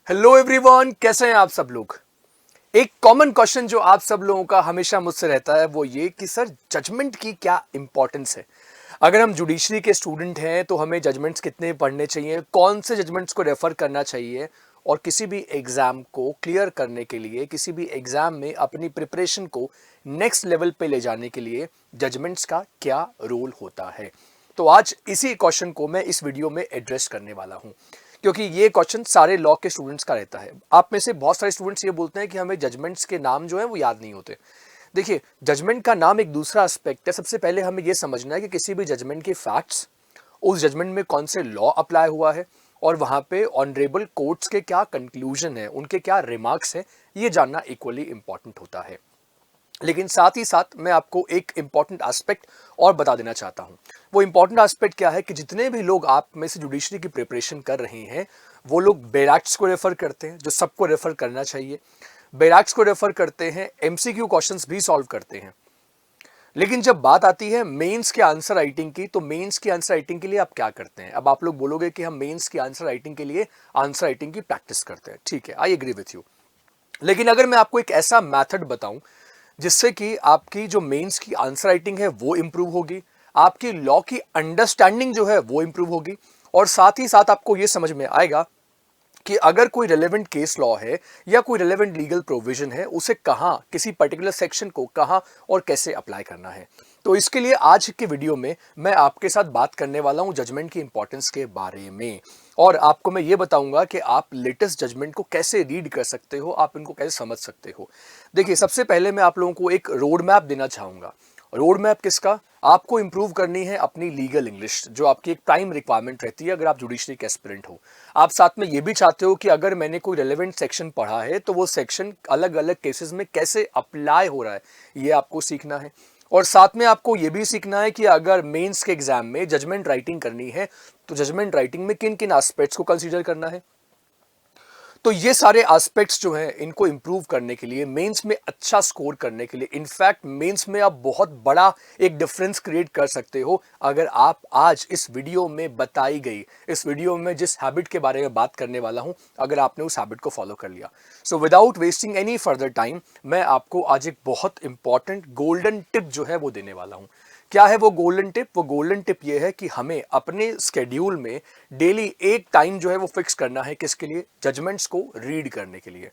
Hello everyone, कैसे हैं आप सब लोग। एक कॉमन क्वेश्चन जो आप सब लोगों का हमेशा मुझसे रहता है वो ये कि सर जजमेंट की क्या इंपॉर्टेंस है। अगर हम जुडिशरी के स्टूडेंट हैं तो हमें जजमेंट्स कितने पढ़ने चाहिए, कौन से जजमेंट्स को रेफर करना चाहिए, और किसी भी एग्जाम को क्लियर करने के लिए, किसी भी एग्जाम में अपनी प्रिपरेशन को नेक्स्ट लेवल पे ले जाने के लिए जजमेंट्स का क्या रोल होता है। तो आज इसी क्वेश्चन को मैं इस वीडियो में एड्रेस करने वाला हूं, क्योंकि ये क्वेश्चन सारे लॉ के स्टूडेंट्स का रहता है। आप में से बहुत सारे स्टूडेंट्स ये बोलते हैं कि हमें जजमेंट्स के नाम जो है वो याद नहीं होते। देखिए, जजमेंट का नाम एक दूसरा एस्पेक्ट है। सबसे पहले हमें ये समझना है कि किसी भी जजमेंट के फैक्ट्स, उस जजमेंट में कौन से लॉ अप्लाई हुआ है और वहां पे ऑनरेबल कोर्ट्स के क्या कंक्लूजन है, उनके क्या रिमार्क्स हैं, ये जानना इक्वली इंपॉर्टेंट होता है। लेकिन साथ ही साथ मैं आपको एक इंपॉर्टेंट एस्पेक्ट और बता देना चाहता हूं। वो इंपॉर्टेंट एस्पेक्ट क्या है कि जितने भी लोग आप में से जुडिशरी की प्रिपरेशन कर रहे हैं वो लोग बैराक्ट्स को रेफर करते हैं, जो सबको रेफर करना चाहिए। बैराक्ट्स को रेफर करते हैं, एमसीक्यू क्वेश्चंस भी सॉल्व करते हैं। लेकिन जब बात आती है मेंस के आंसर राइटिंग की, तो मेंस की आंसर राइटिंग के लिए आप क्या करते हैं। अब आप लोग बोलोगे कि हम मेंस की आंसर राइटिंग के लिए आंसर राइटिंग की प्रैक्टिस करते हैं। ठीक है, आई एग्री विथ यू। लेकिन अगर मैं आपको एक ऐसा मेथड बताऊं जिससे कि आपकी जो मेंस की आंसर राइटिंग है वो इंप्रूव होगी, आपकी लॉ की अंडरस्टैंडिंग जो है वो इंप्रूव होगी, और साथ ही साथ आपको ये समझ में आएगा कि अगर कोई रेलेवेंट केस लॉ है या कोई रेलेवेंट लीगल प्रोविजन है, उसे कहां, किसी पर्टिकुलर सेक्शन को कहां और कैसे अप्लाई करना है। तो इसके लिए आज के वीडियो में मैं आपके साथ बात करने वाला हूं जजमेंट की इंपॉर्टेंस के बारे में, और आपको मैं ये बताऊंगा कि आप लेटेस्ट जजमेंट को कैसे रीड कर सकते हो, आप इनको कैसे समझ सकते हो। देखिए, सबसे पहले मैं आप लोगों को एक रोड मैप देना चाहूंगा। रोड मैप किसका? आपको इंप्रूव करनी है अपनी लीगल इंग्लिश, जो आपकी एक प्राइम रिक्वायरमेंट रहती है अगर आप जुडिशरी के एस्पिरेंट हो। आप साथ में ये भी चाहते हो कि अगर मैंने कोई रेलेवेंट सेक्शन पढ़ा है तो वो सेक्शन अलग अलग केसेस में कैसे अप्लाई हो रहा है, ये आपको सीखना है। और साथ में आपको ये भी सीखना है कि अगर मेंस के एग्जाम में जजमेंट राइटिंग करनी है तो जजमेंट राइटिंग में किन किन एस्पेक्ट्स को कंसीडर करना है। तो ये सारे एस्पेक्ट्स जो हैं इनको इंप्रूव करने के लिए, मेंस में अच्छा स्कोर करने के लिए, इनफैक्ट मेंस में आप बहुत बड़ा एक डिफरेंस क्रिएट कर सकते हो अगर आप आज इस वीडियो में बताई गई, इस वीडियो में जिस हैबिट के बारे में बात करने वाला हूं, अगर आपने उस हैबिट को फॉलो कर लिया। So without wasting any further time, मैं आपको आज एक बहुत इंपॉर्टेंट गोल्डन टिप जो है वो देने वाला हूं। क्या है वो गोल्डन टिप? वो गोल्डन टिप ये है कि हमें अपने स्केड्यूल में डेली एक टाइम जो है वो फिक्स करना है। किसके लिए? जजमेंट्स को रीड करने के लिए।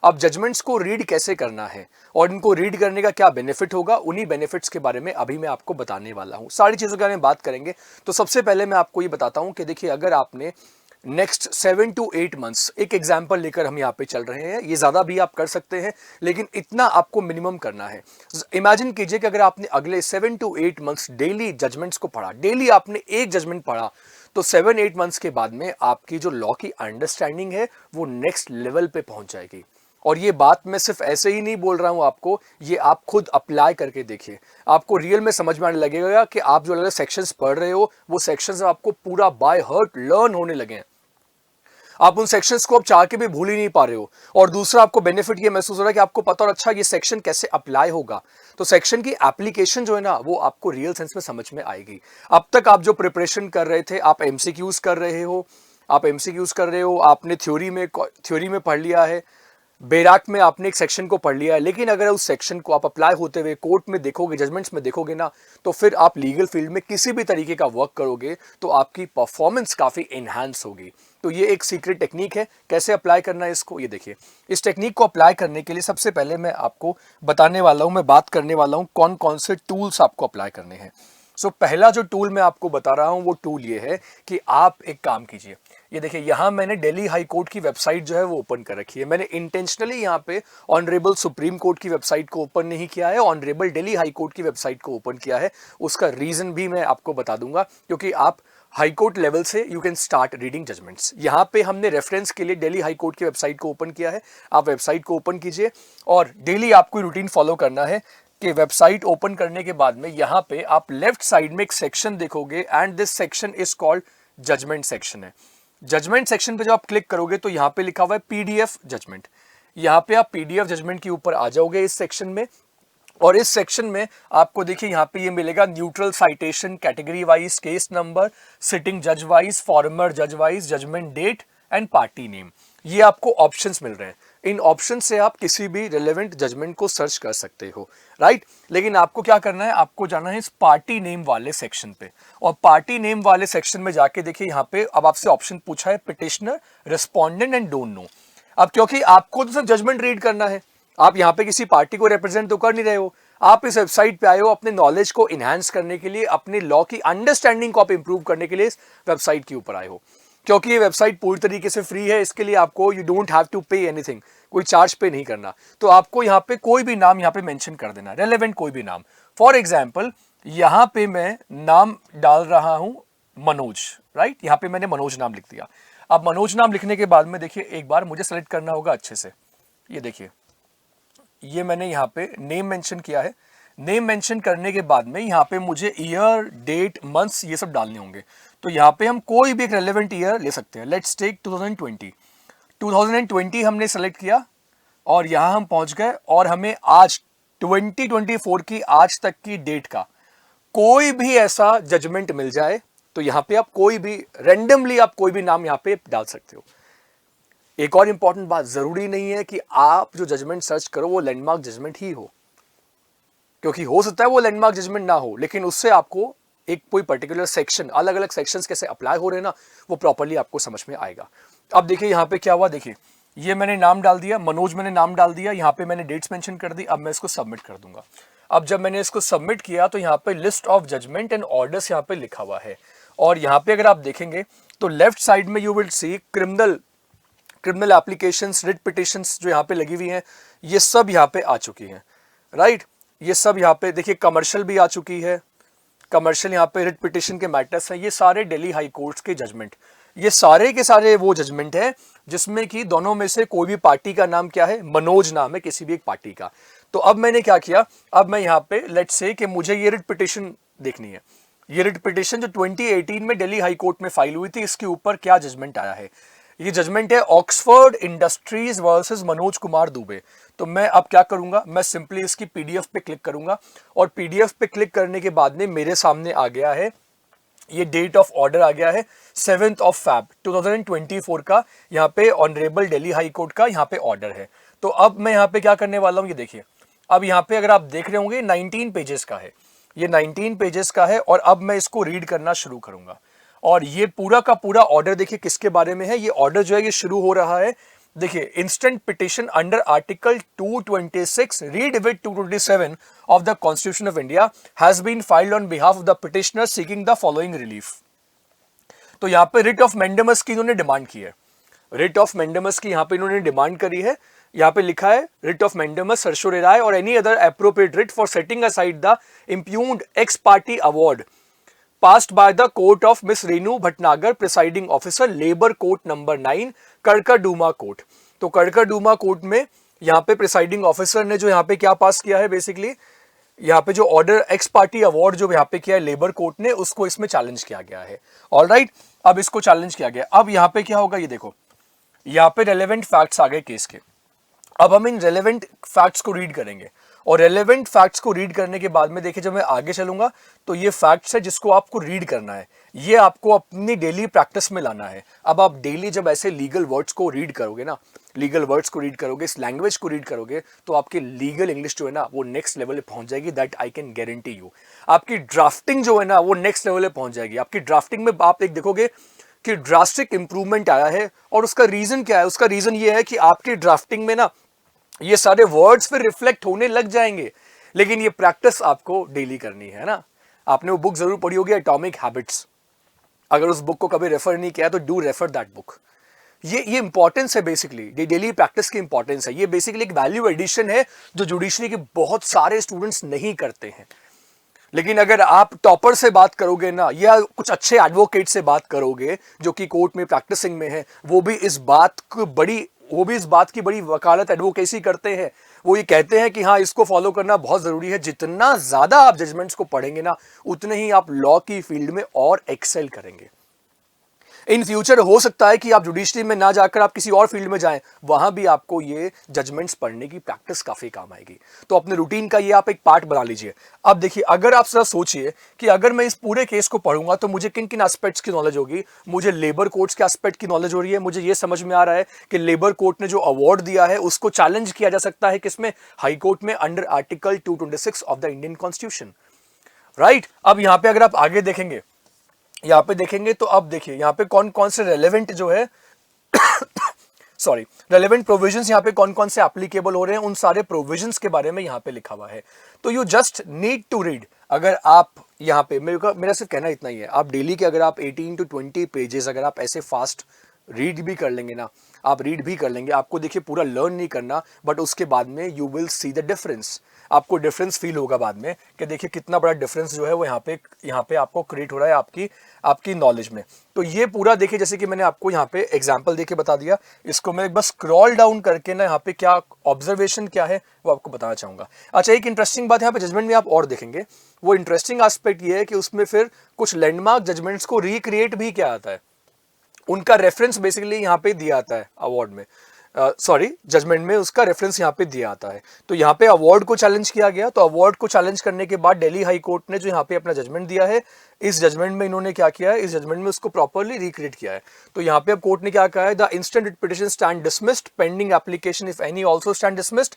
अब जजमेंट्स को रीड कैसे करना है और इनको रीड करने का क्या बेनिफिट होगा, उन्हीं बेनिफिट्स के बारे में अभी मैं आपको बताने वाला हूं। सारी चीजों के बारे में बात करेंगे। तो सबसे पहले मैं आपको ये बताता हूं कि देखिए, अगर आपने नेक्स्ट 7 to 8 मंथ्स, एक एग्जाम्पल लेकर हम यहाँ पे चल रहे हैं, ये ज्यादा भी आप कर सकते हैं लेकिन इतना आपको मिनिमम करना है। इमेजिन कीजिए कि अगर आपने अगले 7 to 8 मंथ्स डेली जजमेंट्स को पढ़ा, डेली आपने एक जजमेंट पढ़ा, तो 7-8 मंथ्स के बाद में आपकी जो लॉ की अंडरस्टैंडिंग है वो नेक्स्ट लेवल पे पहुंच जाएगी। और ये बात मैं सिर्फ ऐसे ही नहीं बोल रहा हूं आपको, ये आप खुद अप्लाई करके देखिए, आपको रियल में समझ में आने लगेगा कि आप जो अलग सेक्शंस पढ़ रहे हो वो सेक्शंस आपको पूरा बाय हार्ट लर्न होने लगे हैं। आप उन सेक्शंस को अब चाह के भी भूल ही नहीं पा रहे हो। और दूसरा, आपको बेनिफिट ये महसूस हो रहा है कि आपको पता और अच्छा ये सेक्शन कैसे अप्लाई होगा। तो सेक्शन की एप्लीकेशन जो है ना वो आपको रियल सेंस में समझ में आएगी। अब तक आप जो प्रिपरेशन कर रहे थे, आप एमसीक्यूज कर रहे हो, आपने थ्योरी में पढ़ लिया है, बैराक में आपने एक सेक्शन को पढ़ लिया है, लेकिन अगर उस सेक्शन को आप अप्लाई होते हुए कोर्ट में देखोगे, जजमेंट्स में देखोगे ना, तो फिर आप लीगल फील्ड में किसी भी तरीके का वर्क करोगे तो आपकी परफॉर्मेंस काफी एनहांस होगी। तो ये एक सीक्रेट टेक्निक है। कैसे अप्लाई करना है इसको, ये देखिए। इस टेक्निक को अप्लाई करने के लिए सबसे पहले मैं आपको बताने वाला हूं, मैं बात करने वाला हूं कौन कौन से टूल्स आपको अप्लाई करने हैं। पहला जो टूल मैं आपको बता रहा हूं वो टूल ये है कि आप एक काम कीजिए। ये देखिए, यहां मैंने दिल्ली हाई कोर्ट की वेबसाइट जो है वो ओपन कर रखी है। मैंने इंटेंशनली यहां पे ऑनरेबल सुप्रीम कोर्ट की वेबसाइट को ओपन नहीं किया है, ऑनरेबल दिल्ली हाई कोर्ट की वेबसाइट को ओपन किया है। उसका रीजन भी मैं आपको बता दूंगा, क्योंकि आप हाई कोर्ट लेवल से you can start reading judgments. यहां पे हमने रेफरेंस के लिए दिल्ली हाई कोर्ट की वेबसाइट को ओपन किया है। आप वेबसाइट को ओपन कीजिए और डेली आपको रूटीन फॉलो करना है कि वेबसाइट ओपन करने के बाद में यहां पे आप लेफ्ट साइड में एक सेक्शन देखोगे, and this section is called judgment section है। जजमेंट सेक्शन पे जब आप क्लिक करोगे तो यहां पे लिखा हुआ है पीडीएफ जजमेंट। यहां पे आप पीडीएफ जजमेंट के ऊपर आ जाओगे इस सेक्शन में, और इस सेक्शन में आपको देखिए यहां पे ये मिलेगा neutral citation, category wise, case number, sitting जज वाइज, फॉर्मर जज wise, judgement date, and party name. ये आपको ऑप्शंस मिल रहे हैं, इन ऑप्शन से आप किसी भी रिलेवेंट जजमेंट को सर्च कर सकते हो, राइट। लेकिन आपको क्या करना है, आपको जाना है इस पार्टी नेम वाले सेक्शन पे, और पार्टी नेम वाले सेक्शन में जाके देखिए यहाँ पे अब आपसे ऑप्शन पूछा है petitioner, respondent and don't know. अब क्योंकि आपको तो सिर्फ जजमेंट रीड करना है, आप यहाँ पे किसी पार्टी को रिप्रेजेंट तो कर नहीं रहे हो, आप इस वेबसाइट पे आए हो अपने नॉलेज को इनहैंस करने के लिए, अपने लॉ की अंडरस्टैंडिंग को आप इंप्रूव करने के लिए इस वेबसाइट के ऊपर आए हो। क्योंकि ये वेबसाइट पूरी तरीके से फ्री है, इसके लिए आपको you don't have to pay anything, कोई चार्ज पे नहीं करना। तो आपको यहाँ पे कोई भी नाम यहाँ पे मेंशन कर देना, रेलेवेंट कोई भी नाम। फॉर एग्जाम्पल यहाँ पे मैं नाम डाल रहा हूं मनोज, राइट, यहाँ पे मैंने मनोज नाम लिख दिया। अब मनोज नाम लिखने के बाद में देखिए एक बार मुझे सेलेक्ट करना होगा अच्छे से, ये देखिए ये मैंने यहाँ पे नेम मेंशन किया है। नेम मेंशन करने के बाद में यहाँ पे मुझे ईयर, डेट, मंथ्स ये सब डालने होंगे। तो यहाँ पे हम कोई भी एक रेलेवेंट ईयर ले सकते हैं, लेट्स टेक 2020। 2020 हमने सेलेक्ट किया और यहाँ हम पहुंच गए, और हमें आज 2024 की आज तक की डेट का कोई भी ऐसा जजमेंट मिल जाए तो यहाँ पे आप कोई भी रैंडमली आप कोई भी नाम यहाँ पे डाल सकते हो। एक और इंपॉर्टेंट बात, जरूरी नहीं है कि आप जो जजमेंट सर्च करो वो लैंडमार्क जजमेंट ही हो, क्योंकि हो सकता है वो लैंडमार्क जजमेंट ना हो, लेकिन उससे आपको एक कोई पर्टिकुलर सेक्शन, अलग अलग सेक्शंस कैसे अप्लाई हो रहे हैं ना, वो प्रॉपर्ली आपको समझ में आएगा। अब देखिए यहाँ पे क्या हुआ, देखिए ये मैंने नाम डाल दिया, मनोज मैंने नाम डाल दिया, यहाँ पे मैंने डेट्स मेंशन कर दी। अब मैं इसको सबमिट कर दूंगा। अब जब मैंने इसको सबमिट किया तो यहाँ पे list of judgment and orders यहाँ पे लिखा हुआ है, और यहाँ पे अगर आप देखेंगे तो लेफ्ट साइड में you will C criminal applications, writ petitions जो यहाँ पे लगी हुई हैं, ये सब यहाँ पे आ चुकी हैं, राइट। ये सब यहाँ पे देखिए कमर्शियल भी आ चुकी है, कमर्शियल यहाँ पे रिट पिटिशन के मैटर्स हैं, ये सारे दिल्ली हाई कोर्ट्स के जजमेंट, ये सारे के सारे वो जजमेंट है जिसमें कि दोनों में से कोई भी पार्टी का नाम क्या है, मनोज नाम है किसी भी एक पार्टी का। तो अब मैंने क्या किया, अब मैं यहाँ पे लेट्स से कि मुझे ये रिट पिटिशन देखनी है, ये रिट पिटिशन जो 2018 में दिल्ली हाई कोर्ट में फाइल हुई थी, इसके ऊपर क्या जजमेंट आया है। ये जजमेंट है Oxford industries versus Manoj Kumar Dubey. तो मैं अब क्या करूंगा, मैं सिंपली इसकी पीडीएफ पे क्लिक करूंगा, और पीडीएफ पे क्लिक करने के बाद में मेरे सामने आ गया है, ये डेट ऑफ ऑर्डर आ गया है 7 Feb 2024 का, यहाँ पे ऑनरेबल दिल्ली हाई कोर्ट का यहाँ पे ऑर्डर है। तो अब मैं यहाँ पे क्या करने वाला हूँ, ये देखिए अब यहाँ पे अगर आप देख रहे होंगे 19 पेजेस का है, ये 19 पेजेस का है, और अब मैं इसको रीड करना शुरू करूंगा। और ये पूरा का पूरा ऑर्डर देखिए किसके बारे में है, ये ऑर्डर जो है ये शुरू हो रहा है, देखिए instant petition under article 226 read with 227 of the constitution of India has been filed on behalf of the petitioner seeking the following relief. तो यहाँ पे रिट ऑफ मैंडेमस की इन्होंने डिमांड की है, रिट ऑफ मैंडेमस की यहाँ पे इन्होंने डिमांड करी है। यहाँ पे लिखा है रिट ऑफ मैंडेमस सर्शोरेराय और any other appropriate writ for setting aside the इम्प्यून्ड x party award passed by the court of Miss Renu Bhatnagar, presiding officer, Labor Court number 9, Karkardooma court. तो कड़काडूमा कोर्ट में यहाँ पे प्रिसाइडिंग ऑफिसर ने जो यहाँ पे क्या पास किया है, बेसिकली यहाँ पे जो ऑर्डर एक्स पार्टी अवार्ड जो यहाँ पे किया है लेबर कोर्ट ने, उसको इसमें चैलेंज किया गया है। ऑलराइट, अब इसको चैलेंज किया गया। अब यहाँ पे क्या होगा, ये देखो यहाँ पे रेलेवेंट फैक्ट्स आ गए केस के। अब हम इन रेलेवेंट फैक्ट्स को रीड करेंगे, और रेलेवेंट फैक्ट्स को रीड करने के बाद में देखिए जब मैं आगे चलूंगा तो ये फैक्ट्स है जिसको आपको रीड करना है, ये आपको अपनी डेली प्रैक्टिस में लाना है। अब आप डेली जब ऐसे लीगल वर्ड्स को रीड करोगे ना, लीगल वर्ड्स को रीड करोगे, इस लैंग्वेज को रीड करोगे, तो आपकी लीगल इंग्लिश जो है ना वो नेक्स्ट लेवल पे पहुंच जाएगी, that I can guarantee you. आपकी ड्राफ्टिंग जो है ना वो नेक्स्ट लेवल पे पहुंच जाएगी। आपकी ड्राफ्टिंग में आप एक देखोगे कि ड्रास्टिक इंप्रूवमेंट आया है, और उसका रीजन क्या है, उसका रीजन ये है कि आपकी ड्राफ्टिंग में ना ये सारे वर्ड्स फिर रिफ्लेक्ट होने लग जाएंगे। लेकिन ये प्रैक्टिस आपको डेली करनी है ना। आपने वो बुक जरूर पढ़ी होगी एटॉमिक हैबिट्स, अगर उस बुक को कभी रेफर नहीं किया तो डू रेफर दैट बुक। ये इंपॉर्टेंस है बेसिकली, ये डेली प्रैक्टिस की इंपॉर्टेंस है। ये बेसिकली एक वैल्यू एडिशन है जो जुडिशरी के बहुत सारे स्टूडेंट्स नहीं करते हैं। लेकिन अगर आप टॉपर से बात करोगे ना, या कुछ अच्छे एडवोकेट से बात करोगे जो कि कोर्ट में प्रैक्टिसिंग में है, वो भी इस बात की बड़ी वकालत एडवोकेसी करते हैं। वो ये कहते हैं कि हाँ इसको फॉलो करना बहुत जरूरी है। जितना ज्यादा आप जजमेंट्स को पढ़ेंगे ना, उतने ही आप लॉ की फील्ड में और एक्सेल करेंगे। इन फ्यूचर हो सकता है कि आप जुडिशरी में ना जाकर आप किसी और फील्ड में जाएं, वहां भी आपको ये जजमेंट्स पढ़ने की प्रैक्टिस काफी काम आएगी। तो अपने रूटीन का ये आप एक पार्ट बना लीजिए। अब देखिए, अगर आप जरा सोचिए कि अगर मैं इस पूरे केस को पढ़ूंगा तो मुझे किन किन एस्पेक्ट्स की नॉलेज होगी। मुझे लेबर कोर्ट्स के एस्पेक्ट की नॉलेज हो रही है, मुझे ये समझ में आ रहा है कि लेबर कोर्ट ने जो अवार्ड दिया है उसको चैलेंज किया जा सकता है किसमें, हाई कोर्ट में, under article 226 of the Indian constitution, right. अब यहां पे अगर आप आगे देखेंगे, यहां पे देखेंगे तो अब देखिए यहां पे कौन कौन से रेलेवेंट जो है सॉरी, रेलेवेंट प्रोविजंस यहां पे कौन कौन से एप्लीकेबल हो रहे हैं, उन सारे प्रोविजंस के बारे में यहां पे लिखा हुआ है। तो you just need to read. अगर आप यहां पे, मेरा सिर्फ कहना इतना ही है, आप डेली के अगर आप 18 to 20 पेजेस अगर आप ऐसे फास्ट रीड भी कर लेंगे ना, आप रीड भी कर लेंगे, आपको देखिए पूरा लर्न नहीं करना, बट उसके बाद में you will see the difference. आपको डिफरेंस फील होगा बाद में कि देखिए कितना बड़ा डिफरेंस जो है वो यहाँ पे आपको क्रिएट हो रहा है आपकी नॉलेज में। तो ये पूरा देखिए, जैसे कि मैंने आपको यहाँ पे एग्जांपल देके बता दिया, इसको मैं बस स्क्रॉल डाउन करके ना यहाँ पे क्या ऑब्जर्वेशन क्या है वो आपको बताना चाहूंगा। अच्छा, एक इंटरेस्टिंग बात यहाँ पे जजमेंट में आप और देखेंगे, वो इंटरेस्टिंग एस्पेक्ट ये है कि उसमें फिर कुछ लैंडमार्क जजमेंट्स को रिक्रिएट भी किया आता है, उनका रेफरेंस बेसिकली यहाँ पे दिया आता है अवार्ड में, सॉरी जजमेंट में उसका रेफरेंस यहाँ पे दिया आता है। तो यहाँ पे अवार्ड को चैलेंज किया गया, तो अवार्ड को चैलेंज करने के बाद दिल्ली हाई कोर्ट ने जो यहाँ पे अपना जजमेंट दिया है, इस जजमेंट में इन्होंने क्या किया है, इस जजमेंट में उसको प्रॉपर्ली रिक्रिएट किया है। तो यहाँ पे अब कोर्ट ने क्या कहा है, the instant writ petition stand dismissed pending application if any also stand dismissed,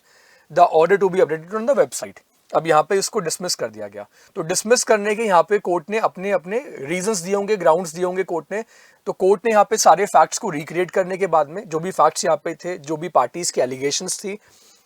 the order to be updated on the website. अब यहाँ पे इसको डिसमिस कर दिया गया। तो डिसमिस करने के यहाँ पे कोर्ट ने अपने अपने रीजंस दिए होंगे, ग्राउंड्स दिए होंगे कोर्ट ने। तो कोर्ट ने यहाँ पे सारे फैक्ट्स को रिक्रिएट करने के बाद में, जो भी फैक्ट्स यहाँ पे थे, जो भी पार्टीज की एलिगेशंस थी,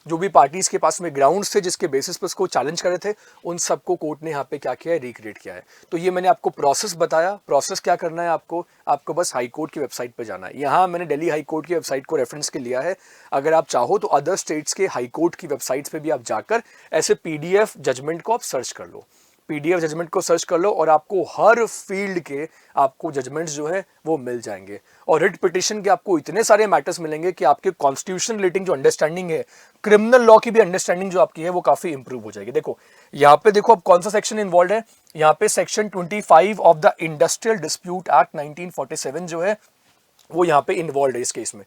जो भी पार्टीज के पास में ग्राउंड्स थे जिसके बेसिस पर उसको चैलेंज करे थे, उन सबको कोर्ट ने यहाँ पे क्या किया है, रिक्रिएट किया है। तो ये मैंने आपको प्रोसेस बताया। प्रोसेस क्या करना है आपको बस हाई कोर्ट की वेबसाइट पे जाना है। यहाँ मैंने दिल्ली हाई कोर्ट की वेबसाइट को रेफरेंस के लिया है। अगर आप चाहो तो अदर स्टेट्स के हाई कोर्ट की वेबसाइट्स पे भी आप जाकर ऐसे पीडीएफ जजमेंट को आप सर्च कर लो, पीडीएफ जजमेंट को सर्च कर लो, और आपको हर फील्ड के आपको जजमेंट्स जो है वो मिल जाएंगे। और रिट पिटिशन के आपको इतने सारे मैटर्स मिलेंगे कि आपके कॉन्स्टिट्यूशन रिलेटिंग जो अंडरस्टैंडिंग है, क्रिमिनल लॉ की भी अंडरस्टैंडिंग जो आपकी है वो काफी इंप्रूव हो जाएगी। देखो यहाँ पे, देखो अब कौन सा सेक्शन इन्वॉल्व है, यहाँ पे section 25 of the industrial dispute act 1947 जो है वो यहाँ पे इन्वॉल्व है इस केस में।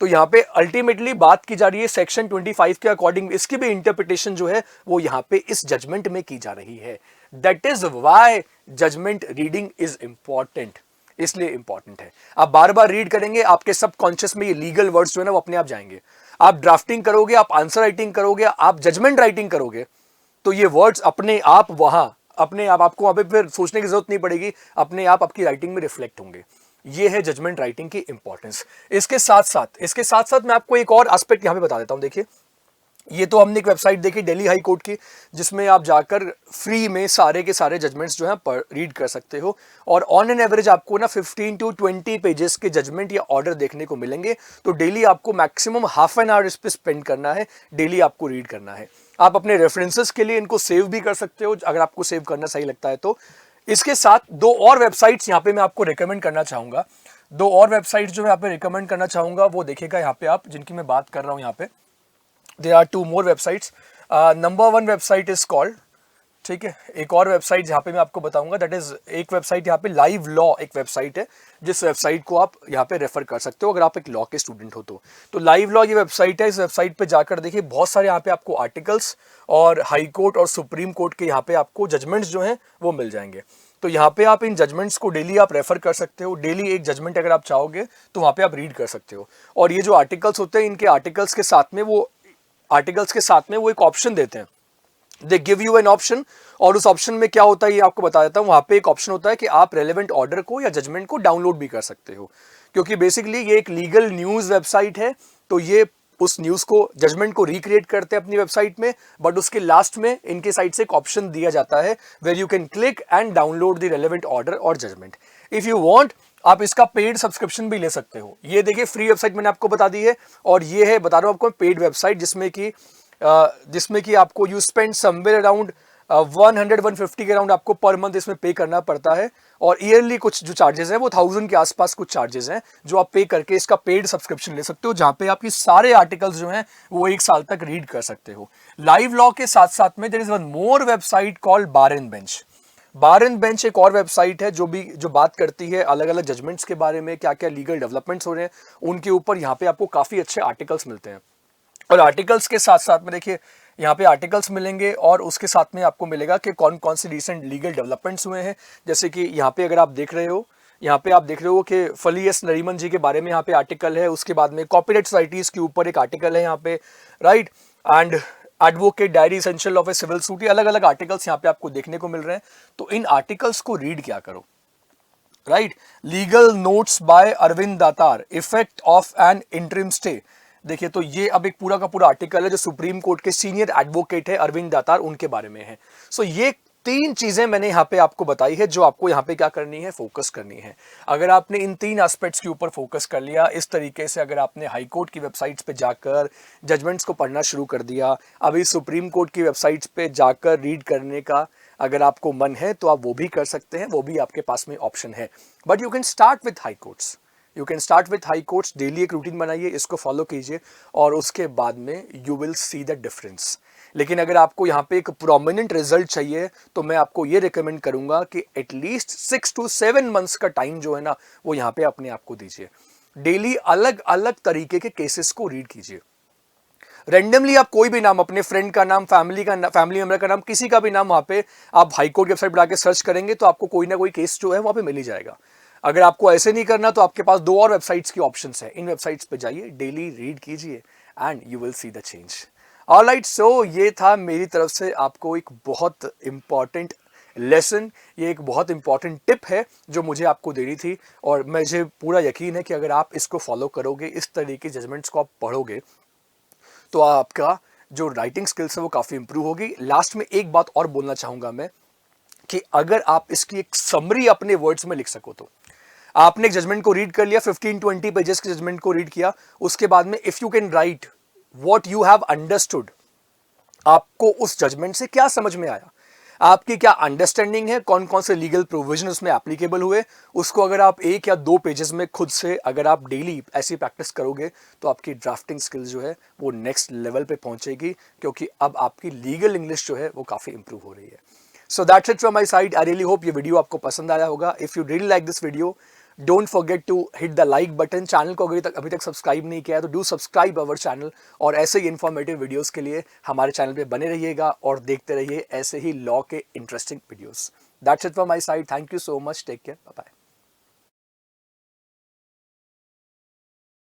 तो यहाँ पे अल्टीमेटली बात की जा रही है सेक्शन 25 के अकॉर्डिंग, इसकी भी इंटरप्रिटेशन जो है वो यहाँ पे इस जजमेंट में की जा रही है। That is why judgment reading is important, इसलिए इंपॉर्टेंट है। आप बार बार रीड करेंगे, आपके सब कॉन्शियस में ये लीगल वर्ड्स जो है ना वो अपने आप जाएंगे। आप ड्राफ्टिंग करोगे, आप आंसर राइटिंग करोगे, आप जजमेंट राइटिंग करोगे, तो ये वर्ड्स अपने आप वहां, अपने आप आपको वहां पे फिर सोचने की जरूरत नहीं पड़ेगी, अपने आप आपकी राइटिंग में रिफ्लेक्ट होंगे। ये है जजमेंट राइटिंग की इंपॉर्टेंस। इसके साथ साथ मैं आपको एक और एस्पेक्ट यहां पे बता देता हूं। देखिए, ये तो हमने एक वेबसाइट देखी दिल्ली हाई कोर्ट की, जिसमें आप जाकर फ्री में सारे के सारे जजमेंट्स जो हैं रीड कर सकते हो, और ऑन एन एवरेज आपको ना 15 to 20 पेजेस के जजमेंट या ऑर्डर देखने को मिलेंगे। तो डेली आपको मैक्सिमम हाफ एन आवर इस पर स्पेंड करना है, डेली आपको रीड करना है। आप अपने रेफरेंसेस के लिए इनको सेव भी कर सकते हो अगर आपको सेव करना सही लगता है तो। इसके साथ दो और वेबसाइट्स यहाँ पे मैं आपको रिकमेंड करना चाहूंगा, दो और वेबसाइट्स जो मैं यहाँ पे रिकमेंड करना चाहूंगा वो देखिएगा यहाँ पे आप, जिनकी मैं बात कर रहा हूँ यहाँ पे। There are two more websites. Number one website is called, ठीक है, एक और वेबसाइट जहाँ पे मैं आपको बताऊंगा, दैट इज एक वेबसाइट यहाँ पे लाइव लॉ एक वेबसाइट है, जिस वेबसाइट को आप यहाँ पे रेफर कर सकते हो अगर आप एक लॉ के स्टूडेंट हो तो लाइव लॉ ये वेबसाइट है। इस वेबसाइट पे जाकर देखिए बहुत सारे यहाँ पे आपको आर्टिकल्स और हाई कोर्ट और सुप्रीम कोर्ट के यहाँ पे आपको जजमेंट्स जो हैं वो मिल जाएंगे। तो यहाँ पे आप इन जजमेंट्स को डेली आप रेफर कर सकते हो, डेली एक जजमेंट अगर आप चाहोगे तो वहाँ पे आप रीड कर सकते हो। और ये जो आर्टिकल्स होते हैं, इनके आर्टिकल्स के साथ में वो एक ऑप्शन देते हैं, they give you an option, और उस ऑप्शन में क्या होता है ये आपको बता देता हूं। वहां पे एक ऑप्शन होता है कि आप रेलेवेंट ऑर्डर को या जजमेंट को डाउनलोड भी कर सकते हो, क्योंकि बेसिकली ये एक लीगल न्यूज वेबसाइट है। तो ये उस न्यूज को, जजमेंट को रिक्रिएट करते हैं अपनी वेबसाइट में, बट उसके लास्ट में इनके साइड से एक ऑप्शन दिया जाता है where you can click and download the relevant order और जजमेंट। इफ यू वांट, आप इसका पेड सब्सक्रिप्शन भी ले सकते हो। ये देखिए फ्री वेबसाइट मैंने आपको बता दी है, और ये है, बता रहा हूं आपको, पेड वेबसाइट जिसमें कि आपको यू स्पेंड समवेयर अराउंड 100-150 के अराउंड आपको पर मंथ इसमें पे करना पड़ता है, और ईयरली कुछ जो चार्जेस हैं वो 1000 के आसपास कुछ चार्जेस हैं जो आप पे करके इसका पेड सब्सक्रिप्शन ले सकते हो, जहां पे आपकी सारे आर्टिकल्स जो हैं वो 1 साल तक रीड कर सकते हो। लाइव लॉ के साथ साथ में there is one more website called bar and bench. Bar and bench एक और वेबसाइट है जो बात करती है अलग अलग जजमेंट्स के बारे में, क्या क्या लीगल डेवलपमेंट्स हो रहे हैं उनके ऊपर। यहाँ पे आपको काफ़ी अच्छे आर्टिकल्स मिलते हैं, और आर्टिकल्स के साथ साथ में देखिए यहाँ पे आर्टिकल्स मिलेंगे और उसके साथ में आपको मिलेगा कि कौन कौन से रिसेंट लीगल डेवलपमेंट्स हुए हैं। जैसे कि यहाँ पे अगर आप देख रहे हो, यहाँ पे आप देख रहे हो कि फली एस नरीमन जी के बारे में यहाँ पे आर्टिकल है, उसके बाद में कॉपीराइट सोसाइटीज के ऊपर एक आर्टिकल है यहाँ पे, right, and advocate diary essential of a civil suit, अलग अलग आर्टिकल्स यहाँ पे आपको देखने को मिल रहे हैं। तो इन आर्टिकल्स को रीड क्या करो, right. Legal notes by Arvind Datar, effect of an interim stay. देखिए तो ये अब एक पूरा का पूरा आर्टिकल है जो सुप्रीम कोर्ट के सीनियर एडवोकेट है अरविंद दातार, उनके बारे में है। सो ये 3 चीजें मैंने यहाँ पे आपको बताई है जो आपको यहाँ पे क्या करनी है, फोकस करनी है। अगर आपने इन 3 एस्पेक्ट्स के ऊपर फोकस कर लिया इस तरीके से, अगर आपने हाई कोर्ट की वेबसाइट्स पे जाकर जजमेंट्स को पढ़ना शुरू कर दिया, अभी सुप्रीम कोर्ट की वेबसाइट्स पे जाकर रीड करने का अगर आपको मन है तो आप वो भी कर सकते हैं, वो भी आपके पास में ऑप्शन है। But you can start with high courts, you can start with high courts. Daily एक रूटीन बनाइए, इसको फॉलो कीजिए और उसके बाद में you will see the difference. लेकिन अगर आपको यहाँ पे एक प्रोमिनेंट रिजल्ट चाहिए तो मैं आपको ये रिकमेंड करूंगा कि एटलीस्ट 6 to 7 मंथ्स का टाइम जो है ना वो यहाँ पे अपने आप को दीजिए। डेली अलग अलग तरीके के केसेस को रीड कीजिए। रेंडमली आप कोई भी नाम, अपने फ्रेंड का नाम, फैमिली मेंबर का नाम, किसी का भी नाम वहां पे आप हाईकोर्ट की वेबसाइट पर आके सर्च करेंगे तो आपको कोई ना कोई केस जो है वहां पे मिल ही जाएगा। अगर आपको ऐसे नहीं करना तो आपके पास 2 और वेबसाइट्स की ऑप्शंस है, इन वेबसाइट्स पे जाइए, डेली रीड कीजिए and you will see the change. Alright, so ये था मेरी तरफ से आपको एक बहुत इंपॉर्टेंट लेसन, ये एक बहुत इंपॉर्टेंट टिप है जो मुझे आपको देनी थी, और मुझे पूरा यकीन है कि अगर आप इसको फॉलो करोगे, इस तरीके जजमेंट्स को आप पढ़ोगे तो आपका जो राइटिंग स्किल्स है वो काफ़ी इंप्रूव होगी। लास्ट में एक बात और बोलना चाहूंगा मैं कि अगर आप इसकी एक समरी अपने वर्ड्स में लिख सको तो, आपने एक जजमेंट को रीड कर लिया, 15-20 पेजेस के जजमेंट को रीड किया, उसके बाद में if you can write what you have understood, आपको उस जजमेंट से क्या समझ में आया, आपकी क्या अंडरस्टैंडिंग है, कौन कौन से लीगल प्रोविजन उसमें एप्लीकेबल हुए, उसको अगर आप 1 या 2 पेजेस में खुद से अगर आप डेली ऐसी प्रैक्टिस करोगे तो आपकी ड्राफ्टिंग स्किल्स जो है वो नेक्स्ट लेवल पे पहुंचेगी, क्योंकि अब आपकी लीगल इंग्लिश जो है वो काफ़ी इंप्रूव हो रही है। So that's it from my side. I really hope ये वीडियो आपको पसंद आया होगा। If you really like this video, don't forget to hit the like button. Channel को अभी तक सब्सक्राइब नहीं किया है तो डू सब्सक्राइब अवर चैनल, और ऐसे ही इन्फॉर्मेटिव वीडियोस के लिए हमारे चैनल पे बने रहिएगा और देखते रहिए ऐसे ही लॉ के interesting videos. That's it from my side. Thank you so much. Take care. Bye bye.